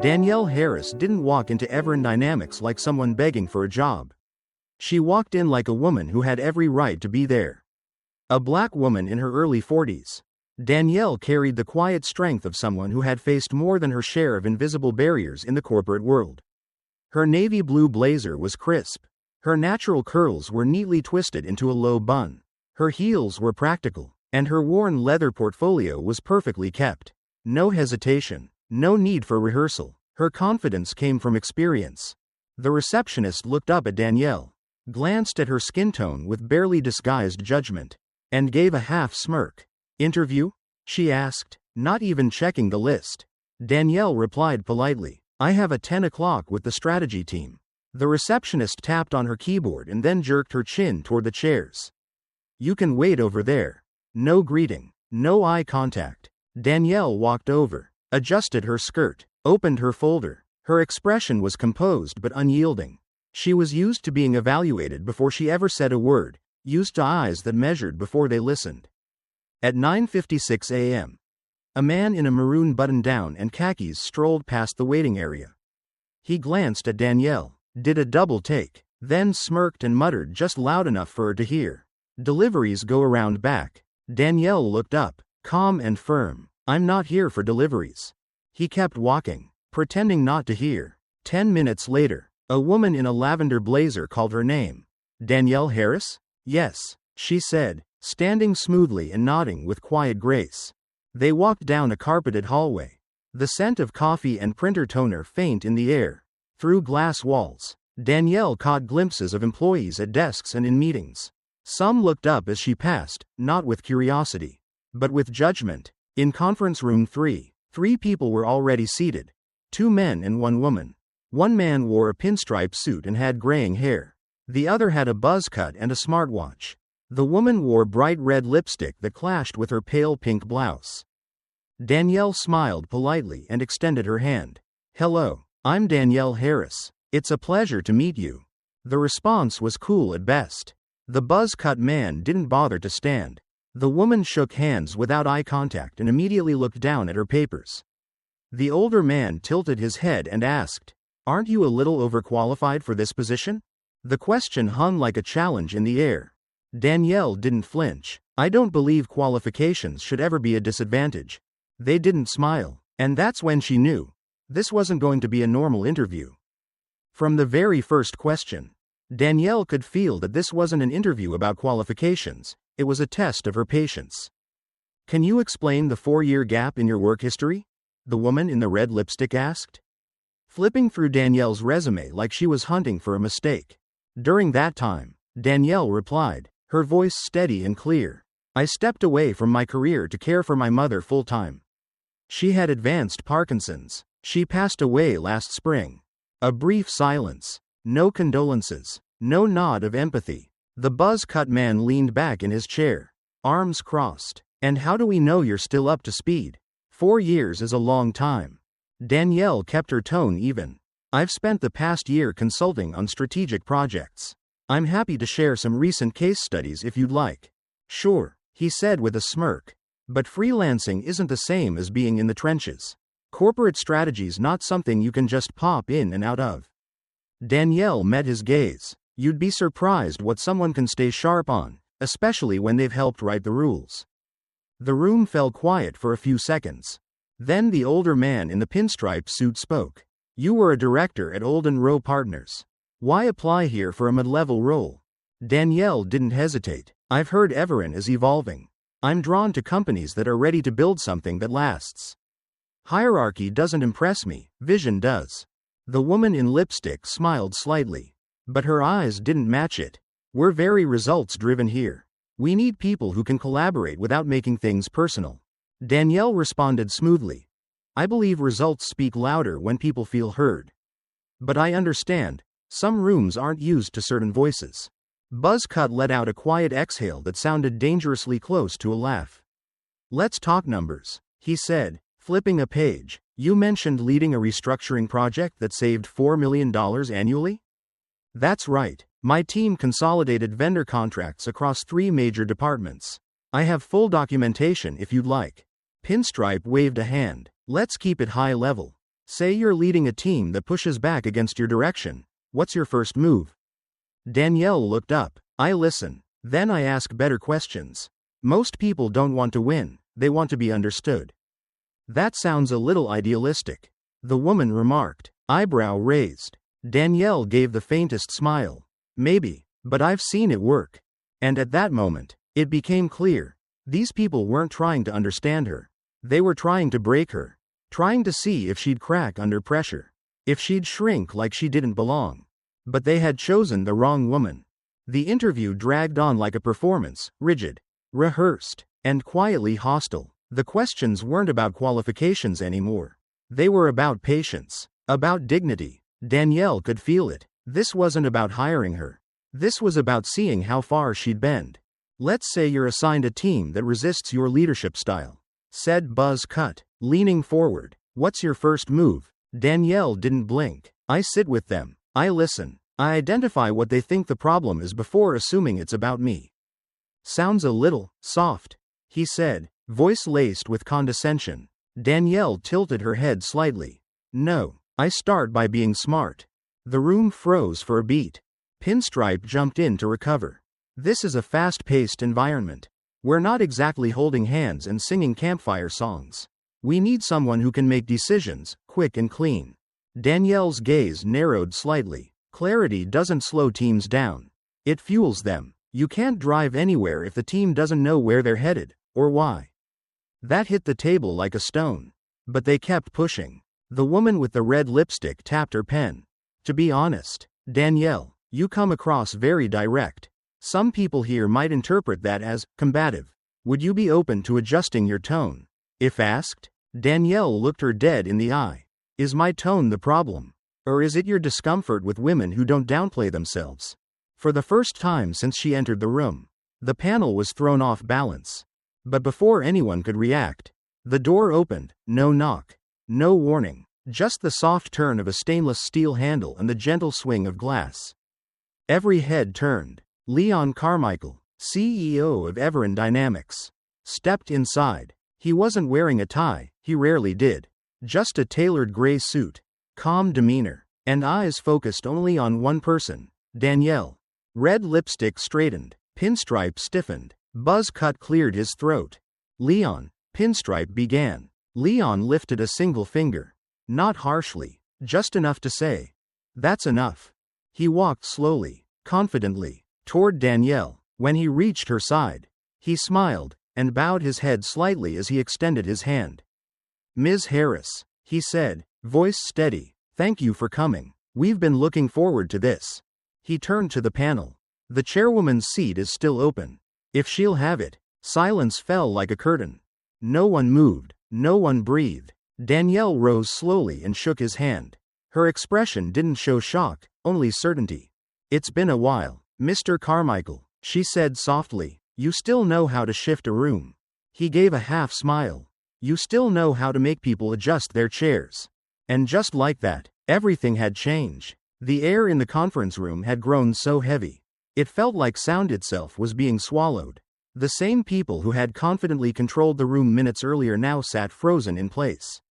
Danielle Harris didn't walk into Everin Dynamics like someone begging for a job. She walked in like a woman who had every right to be there. A black woman in her early 40s. Danielle carried the quiet strength of someone who had faced more than her share of invisible barriers in the corporate world. Her navy blue blazer was crisp. Her natural curls were neatly twisted into a low bun. Her heels were practical, and her worn leather portfolio was perfectly kept. No hesitation, no need for rehearsal. Her confidence came from experience. The receptionist looked up at Danielle, glanced at her skin tone with barely disguised judgment, and gave a half smirk. "Interview?" she asked, not even checking the list. Danielle replied politely, "I have a 10 o'clock with the strategy team." The receptionist tapped on her keyboard and then jerked her chin toward the chairs. "You can wait over there." No greeting, no eye contact. Danielle walked over, adjusted her skirt, opened her folder. Her expression was composed but unyielding. She was used to being evaluated before she ever said a word, used to eyes that measured before they listened. At 9:56 a.m., a man in a maroon button-down and khakis strolled past the waiting area. He glanced at Danielle, did a double take, then smirked and muttered just loud enough for her to hear. "Deliveries go around back." Danielle looked up, calm and firm. "I'm not here for deliveries." He kept walking, pretending not to hear. 10 minutes later, a woman in a lavender blazer called her name. "Danielle Harris?" "Yes," she said, standing smoothly and nodding with quiet grace. They walked down a carpeted hallway. The scent of coffee and printer toner faint in the air. Through glass walls, Danielle caught glimpses of employees at desks and in meetings. Some looked up as she passed, not with curiosity, but with judgment. In conference room 3, 3 people were already seated. 2 men and 1 woman. One man wore a pinstripe suit and had graying hair. The other had a buzz cut and a smartwatch. The woman wore bright red lipstick that clashed with her pale pink blouse. Danielle smiled politely and extended her hand. "Hello, I'm Danielle Harris. It's a pleasure to meet you." The response was cool at best. The buzz-cut man didn't bother to stand. The woman shook hands without eye contact and immediately looked down at her papers. The older man tilted his head and asked, "Aren't you a little overqualified for this position?" The question hung like a challenge in the air. Danielle didn't flinch. "I don't believe qualifications should ever be a disadvantage." They didn't smile, and that's when she knew this wasn't going to be a normal interview. From the very first question, Danielle could feel that this wasn't an interview about qualifications, it was a test of her patience. "Can you explain the 4-year gap in your work history?" the woman in the red lipstick asked, flipping through Danielle's resume like she was hunting for a mistake. During that time, Danielle replied, her voice steady and clear, "I stepped away from my career to care for my mother full-time. She had advanced Parkinson's. She passed away last spring." A brief silence. No condolences. No nod of empathy. The buzz-cut man leaned back in his chair, arms crossed. "And how do we know you're still up to speed? 4 years is a long time." Danielle kept her tone even. "I've spent the past year consulting on strategic projects. I'm happy to share some recent case studies if you'd like." "Sure," he said with a smirk. "But freelancing isn't the same as being in the trenches. Corporate strategy's not something you can just pop in and out of." Danielle met his gaze. You'd be surprised what someone can stay sharp on, especially when they've helped write the rules. The room fell quiet for a few seconds. Then the older man in the pinstripe suit spoke. "You were a director at Olden Rowe Partners. Why apply here for a mid-level role?" Danielle didn't hesitate. "I've heard Everin is evolving. I'm drawn to companies that are ready to build something that lasts. Hierarchy doesn't impress me, vision does." The woman in lipstick smiled slightly, but her eyes didn't match it. "We're very results-driven here. We need people who can collaborate without making things personal." Danielle responded smoothly. "I believe results speak louder when people feel heard. But I understand, some rooms aren't used to certain voices." Buzzcut let out a quiet exhale that sounded dangerously close to a laugh. "Let's talk numbers," he said, flipping a page. "You mentioned leading a restructuring project that saved $4 million annually?" "That's right. My team consolidated vendor contracts across 3 major departments. I have full documentation if you'd like." Pinstripe waved a hand. "Let's keep it high level. Say you're leading a team that pushes back against your direction. What's your first move? Danielle looked up. I listen. Then I ask better questions. Most people don't want to win, they want to be understood. That sounds a little idealistic, the woman remarked, eyebrow raised. Danielle gave the faintest smile. Maybe, but I've seen it work. And at that moment, it became clear. These people weren't trying to understand her. They were trying to break her. Trying to see if she'd crack under pressure. If she'd shrink like she didn't belong. But they had chosen the wrong woman. The interview dragged on like a performance, rigid, rehearsed, and quietly hostile. The questions weren't about qualifications anymore. They were about patience, about dignity. Danielle could feel it. This wasn't about hiring her. This was about seeing how far she'd bend. Let's say you're assigned a team that resists your leadership style, said Buzz Cut, leaning forward. What's your first move? Danielle didn't blink. I sit with them. I listen. I identify what they think the problem is before assuming it's about me. Sounds a little soft, he said, voice laced with condescension. Danielle tilted her head slightly. No, I start by being smart. The room froze for a beat. Pinstripe jumped in to recover. This is a fast-paced environment. We're not exactly holding hands and singing campfire songs. We need someone who can make decisions, quick and clean. Danielle's gaze narrowed slightly. Clarity doesn't slow teams down. It fuels them. You can't drive anywhere if the team doesn't know where they're headed, or why. That hit the table like a stone. But they kept pushing. The woman with the red lipstick tapped her pen. To be honest, Danielle, you come across very direct. Some people here might interpret that as combative. Would you be open to adjusting your tone? If asked, Danielle looked her dead in the eye. Is my tone the problem? Or is it your discomfort with women who don't downplay themselves? For the first time since she entered the room, the panel was thrown off balance. But before anyone could react, the door opened. No knock, no warning, just the soft turn of a stainless steel handle and the gentle swing of glass. Every head turned. Leon Carmichael, CEO of Everin Dynamics, stepped inside. He wasn't wearing a tie, he rarely did. Just a tailored gray suit, calm demeanor, and eyes focused only on one person, Danielle. Red lipstick straightened, Pinstripe stiffened. Buzz Cut cleared his throat. Leon, Pinstripe began. Leon lifted a single finger. Not harshly, just enough to say, "That's enough." He walked slowly, confidently, toward Danielle. When he reached her side, he smiled, and bowed his head slightly as he extended his hand. "Ms. Harris," he said, voice steady, "thank you for coming. We've been looking forward to this." He turned to the panel. "The chairwoman's seat is still open. If she'll have it." Silence fell like a curtain. No one moved, no one breathed. Danielle rose slowly and shook his hand. Her expression didn't show shock, only certainty. "It's been a while, Mr. Carmichael," she said softly. "You still know how to shift a room." He gave a half smile. "You still know how to make people adjust their chairs." And just like that, everything had changed. The air in the conference room had grown so heavy. It felt like sound itself was being swallowed. The same people who had confidently controlled the room minutes earlier now sat frozen in place.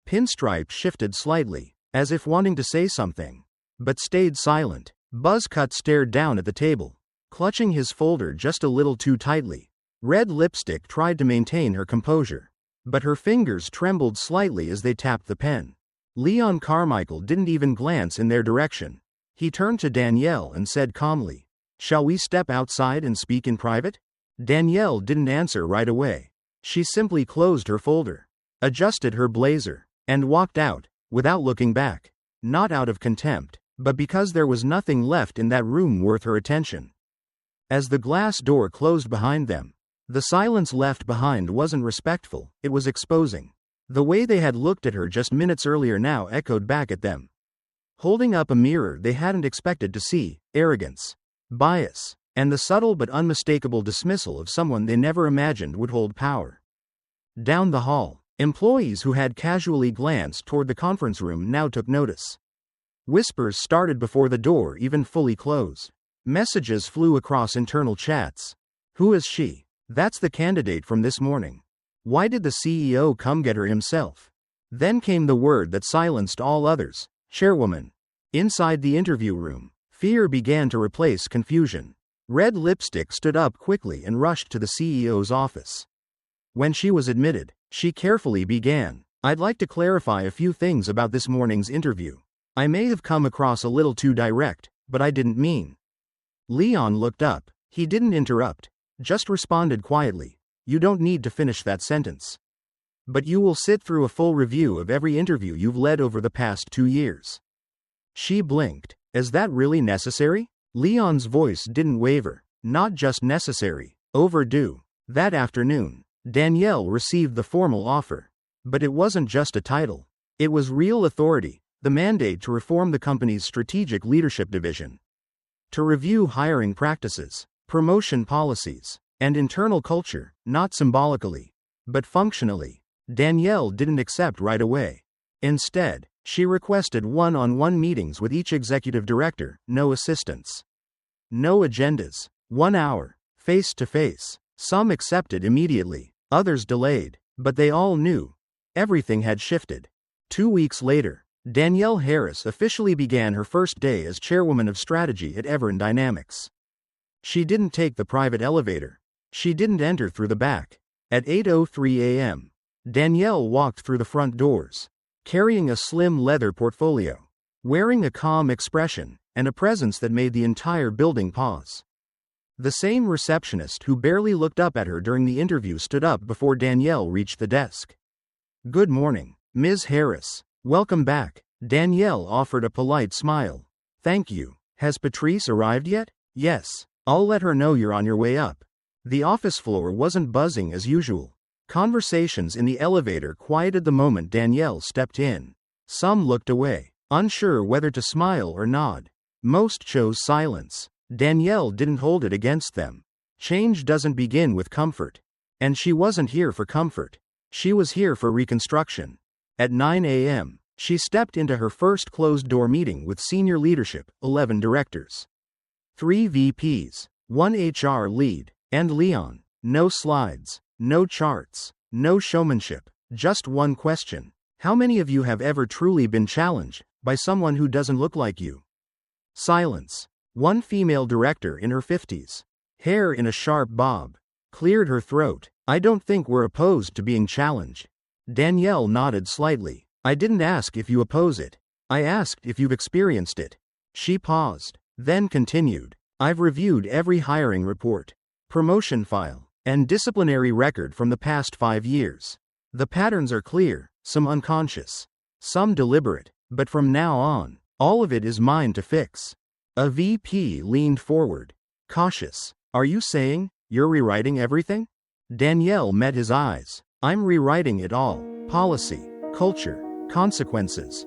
Pinstripe shifted slightly, as if wanting to say something, but stayed silent. Buzz Cut stared down at the table, clutching his folder just a little too tightly. Red Lipstick tried to maintain her composure, but her fingers trembled slightly as they tapped the pen. Leon Carmichael didn't even glance in their direction. He turned to Danielle and said calmly, "Shall we step outside and speak in private?" Danielle didn't answer right away. She simply closed her folder, adjusted her blazer, and walked out, without looking back. Not out of contempt, but because there was nothing left in that room worth her attention. As the glass door closed behind them, the silence left behind wasn't respectful, it was exposing. The way they had looked at her just minutes earlier now echoed back at them. Holding up a mirror they hadn't expected to see, arrogance, bias, and the subtle but unmistakable dismissal of someone they never imagined would hold power. Down the hall, employees who had casually glanced toward the conference room now took notice. Whispers started before the door even fully closed. Messages flew across internal chats. "Who is she? That's the candidate from this morning. Why did the CEO come get her himself?" Then came the word that silenced all others: chairwoman. Inside the interview room, fear began to replace confusion. Red Lipstick stood up quickly and rushed to the CEO's office. When she was admitted, she carefully began, "I'd like to clarify a few things about this morning's interview. I may have come across a little too direct, but I didn't mean." Leon looked up. He didn't interrupt, just responded quietly, "You don't need to finish that sentence. But you will sit through a full review of every interview you've led over the past 2 years." She blinked. "Is that really necessary?" Leon's voice didn't waver. "Not just necessary, overdue." That afternoon, Danielle received the formal offer. But it wasn't just a title. It was real authority, the mandate to reform the company's strategic leadership division. To review hiring practices, promotion policies, and internal culture, not symbolically, but functionally. Danielle didn't accept right away. Instead, she requested one-on-one meetings with each executive director, no assistants. No agendas. 1 hour, face-to-face. Some accepted immediately, others delayed, but they all knew. Everything had shifted. 2 weeks later, Danielle Harris officially began her first day as chairwoman of strategy at Evern Dynamics. She didn't take the private elevator. She didn't enter through the back. At 8:03 a.m., Danielle walked through the front doors, carrying a slim leather portfolio, wearing a calm expression, and a presence that made the entire building pause. The same receptionist who barely looked up at her during the interview stood up before Danielle reached the desk. "Good morning, Ms. Harris. Welcome back." Danielle offered a polite smile. "Thank you. Has Patrice arrived yet?" "Yes. I'll let her know you're on your way up." The office floor wasn't buzzing as usual. Conversations in the elevator quieted the moment Danielle stepped in. Some looked away, unsure whether to smile or nod. Most chose silence. Danielle didn't hold it against them. Change doesn't begin with comfort. And she wasn't here for comfort. She was here for reconstruction. At 9 a.m., she stepped into her first closed-door meeting with senior leadership, 11 directors. 3 VPs, 1 HR lead, and Leon. No slides, no charts, no showmanship, just one question. How many of you have ever truly been challenged by someone who doesn't look like you? Silence. One female director in her 50s, hair in a sharp bob, cleared her throat. "I don't think we're opposed to being challenged." Danielle nodded slightly. "I didn't ask if you oppose it. I asked if you've experienced it." She paused, then continued. "I've reviewed every hiring report, promotion file, and disciplinary record from the past 5 years. The patterns are clear, some unconscious, some deliberate, but from now on, all of it is mine to fix." A VP leaned forward, cautious. "Are you saying you're rewriting everything?" Danielle met his eyes. "I'm rewriting it all. Policy, culture, consequences,